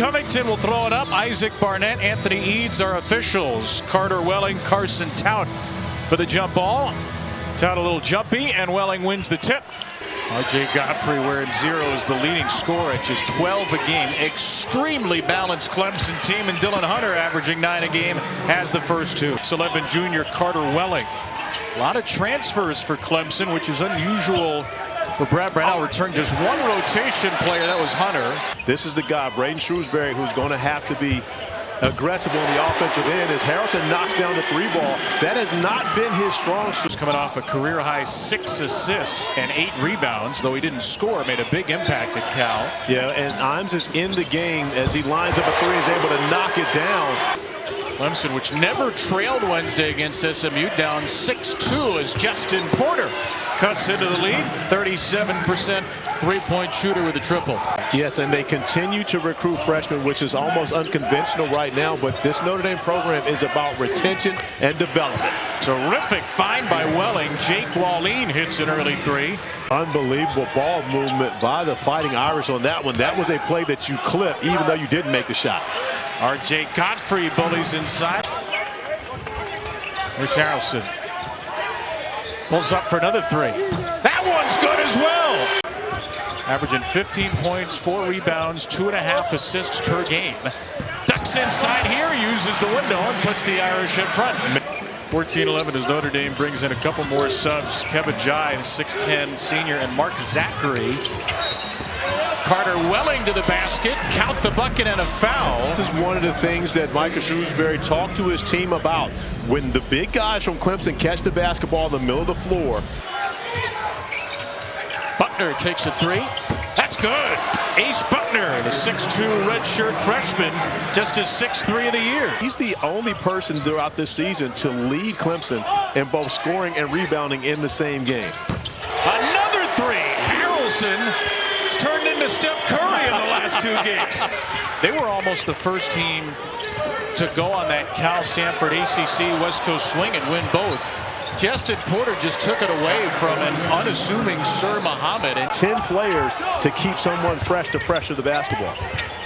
Covington will throw it up. Isaac Barnett, Anthony Eads are officials. Carter Welling, Carson Tout for the jump ball. Tout a little jumpy, and Welling wins the tip. R.J. Godfrey wearing 0 is the leading scorer at just 12 a game. Extremely balanced Clemson team, and Dylan Hunter averaging 9 a game has the first 2. 6'11" junior Carter Welling. A lot of transfers for Clemson, which is unusual for Brad Brownell. Returned just one rotation player. That was Hunter. This is the guy, Braden Shrewsbury, who's going to have to be aggressive on the offensive end as Haralson knocks down the 3-ball. That has not been his strong suit. He's coming off a career-high 6 assists and 8 rebounds, though he didn't score, made a big impact at Cal. Yeah, and Imes is in the game as he lines up a 3, is able to knock it down. Clemson, which never trailed Wednesday against SMU, down 6-2 as Jestin Porter cuts into the lead. 37% three-point shooter with a triple. Yes, and they continue to recruit freshmen, which is almost unconventional right now, but this Notre Dame program is about retention and development. Terrific find by Welling. Jake Walleen hits an early 3. Unbelievable ball movement by the Fighting Irish on that one. That was a play that you clip even though you didn't make the shot. R.J. Godfrey bullies inside. Here's Haralson. Pulls up for another 3. That one's good as well. Averaging 15 points, 4 rebounds, 2.5 assists per game. Ducks inside here, uses the window and puts the Irish in front. 14-11 as Notre Dame brings in a couple more subs. Kevin Jai, the 6'10" senior, and Mark Zachary. Carter Welling to the basket, count the bucket and a foul. This is one of the things that Micah Shrewsbury talked to his team about. When the big guys from Clemson catch the basketball in the middle of the floor. Butner takes a 3. That's good. Ace Butner, the 6'2" redshirt freshman, just his 6th 3 of the year. He's the only person throughout this season to lead Clemson in both scoring and rebounding in the same game. Another 3. Haralson turned into Steph Curry in the last 2 games. They were almost the first team to go on that Cal-Stanford ACC West Coast swing and win both. Jestin Porter just took it away from an unassuming Sir Muhammad. 10 players to keep someone fresh to pressure the basketball.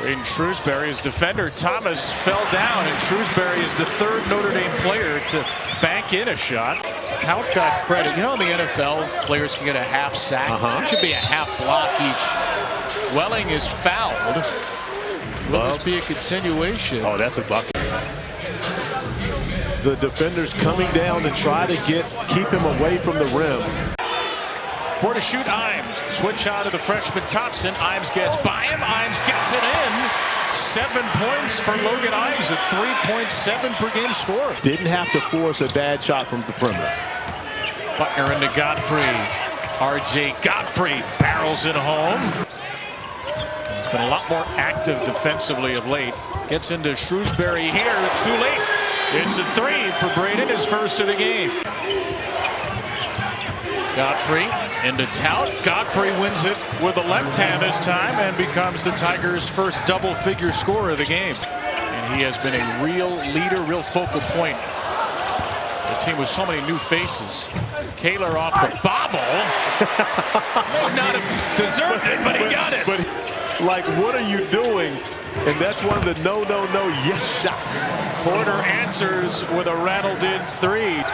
Braden Shrewsbury, his defender Thomas fell down, and Shrewsbury is the 3rd Notre Dame player to bank in a shot. Tout got credit. You know, in the NFL, players can get a half sack. It should be a half block each. Welling is fouled. Will this be a continuation? Oh, that's a bucket. The defenders coming down to try to keep him away from the rim. For to shoot Imes. Switch out to the freshman Thompson. Imes gets by him. Imes gets it in. 7 points for Logan Imes, a 3.7 per game score. Didn't have to force a bad shot from the perimeter. Butner into Godfrey. R.J. Godfrey barrels it home. He's been a lot more active defensively of late. Gets into Shrewsbury here. Too late. It's a 3 for Braden, his first of the game. Godfrey into Tout. Godfrey wins it with the left hand this time and becomes the Tigers' first double-figure scorer of the game. And he has been a real leader, real focal point. The team with so many new faces. Kaler off the bobble. May not have deserved it, but he got it. But like, what are you doing? And that's one of the no, yes shots. Porter answers with a rattled-in 3.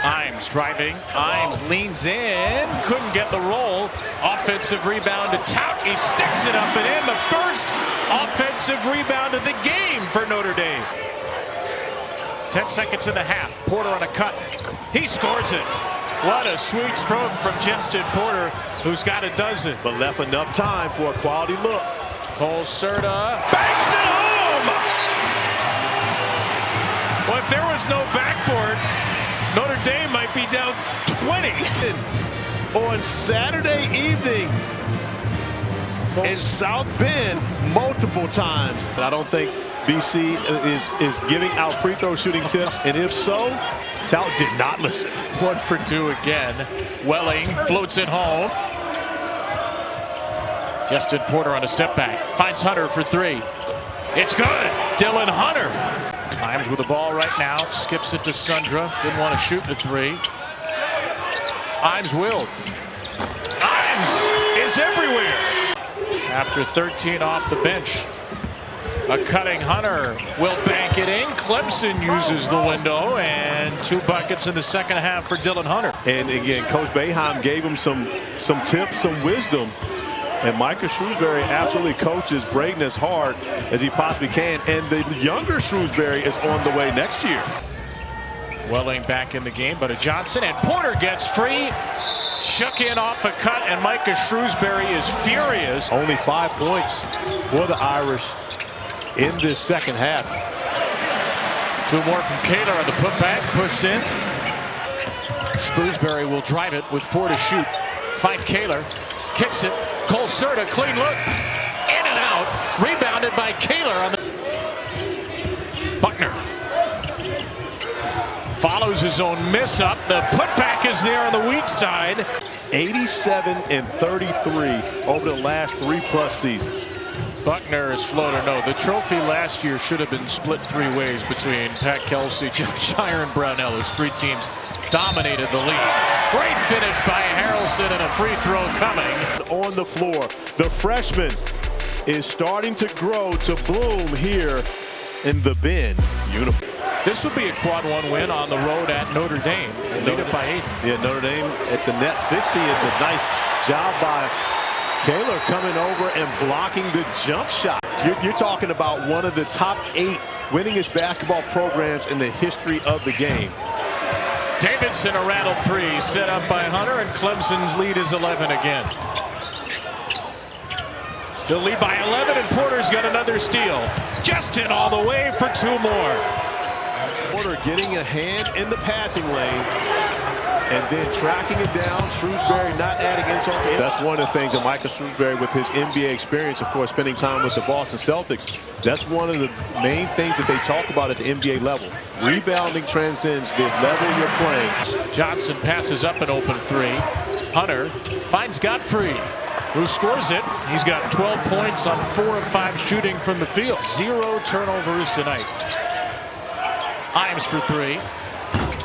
Imes driving. Imes leans in. Couldn't get the roll. Offensive rebound to Tout. He sticks it up and in. The first offensive rebound of the game for Notre Dame. 10 seconds in the half. Porter on a cut. He scores it. What a sweet stroke from Jestin Porter, who's got a dozen. But left enough time for a quality look. Cole Serta banks it home. Well, if there was no backboard, Notre Dame might be down 20. On Saturday evening in South Bend multiple times. I don't think BC is giving out free throw shooting tips, and if so, Tout did not listen. 1 for 2 again. Welling floats it home. Jestin Porter on a step back. Finds Hunter for 3. It's good. Dylan Hunter. Imes with the ball right now. Skips it to Sundra. Didn't want to shoot the 3. Imes will. Imes is everywhere. After 13 off the bench. A cutting Hunter will bank it in. Clemson uses the window, and 2 buckets in the second half for Dylan Hunter. And again, Coach Boeheim gave him some tips, some wisdom. And Micah Shrewsbury absolutely coaches Braden as hard as he possibly can. And the younger Shrewsbury is on the way next year. Welling back in the game, but a Johnson, and Porter gets free. Shook in off a cut, and Micah Shrewsbury is furious. Only 5 points for the Irish in this second half. 2 more from Kaler on the putback, pushed in. Shrewsbury will drive it with 4 to shoot. Find Kaler, kicks it. Cole Serta, clean look, in and out. Rebounded by Kaler on the. Buckner follows his own miss up. The putback is there on the weak side. 87 and 33 over the last 3+ seasons. Buckner is floater. No, the trophy last year should have been split 3 ways between Pat Kelsey, Shire, and Brownell. Those 3 teams dominated the league. Great finish by Haralson, and a free throw coming. On the floor, the freshman is starting to grow, to bloom here in the Bend uniform. This would be a quad 1 win on the road at Notre Dame. Lead it by 8. Yeah, Notre Dame at the net 60 is a nice job by Kaler coming over and blocking the jump shot. You're talking about one of the top 8 winningest basketball programs in the history of the game. Davidson, a rattled 3 set up by Hunter, and Clemson's lead is 11 again. Still lead by 11, and Porter's got another steal. Jestin all the way for 2 more. Porter getting a hand in the passing lane and then tracking it down. Shrewsbury not adding insult to it. That's one of the things that Micah Shrewsbury, with his NBA experience, of course, spending time with the Boston Celtics, that's one of the main things that they talk about at the NBA level. Rebounding transcends the level you're playing. Johnson passes up an open 3. Hunter finds Godfrey, who scores it. He's got 12 points on 4 of 5 shooting from the field. 0 turnovers tonight. Imes for 3.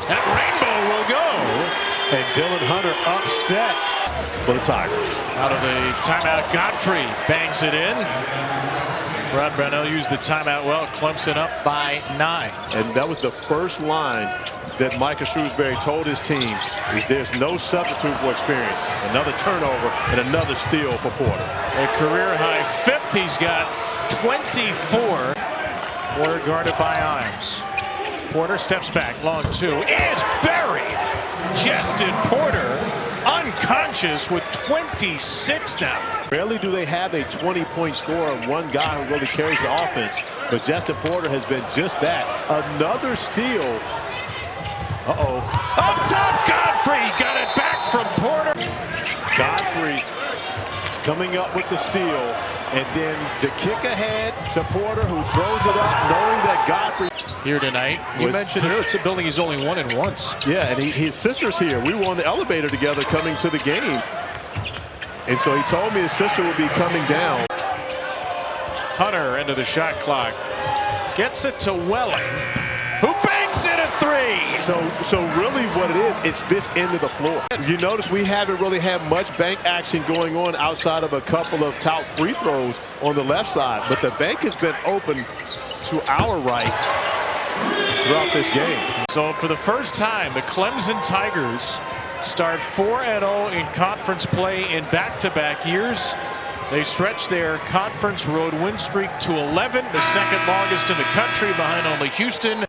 That rainbow will go. And Dylan Hunter upset for the Tigers. Out of the timeout, Godfrey bangs it in. Rod Brownell used the timeout well. Clemson up by 9. And that was the first line that Micah Shrewsbury told his team, is there's no substitute for experience. Another turnover and another steal for Porter. A career high 5th. He's got 24. Porter guarded by Imes. Porter steps back, long 2, is buried. Jestin Porter unconscious with 26 now. Rarely do they have a 20-point scorer, one guy who really carries the offense, but Jestin Porter has been just that. Another steal. Uh-oh. Up top, Godfrey got it back from Porter. Godfrey coming up with the steal, and then the kick ahead to Porter, who throws it up, knowing that Godfrey here tonight. You mentioned it's a building he's only won in once. Yeah, and his sister's here. We were on the elevator together coming to the game, and so he told me his sister would be coming down. Hunter into the shot clock, gets it to Welling, who banks it a 3. So really what it is, it's this end of the floor. You notice we haven't really had much bank action going on outside of a couple of tout free throws on the left side, but the bank has been open to our right throughout this game. So for the first time, the Clemson Tigers start 4-0 in conference play in back-to-back years. They stretch their conference road win streak to 11, the second longest in the country behind only Houston.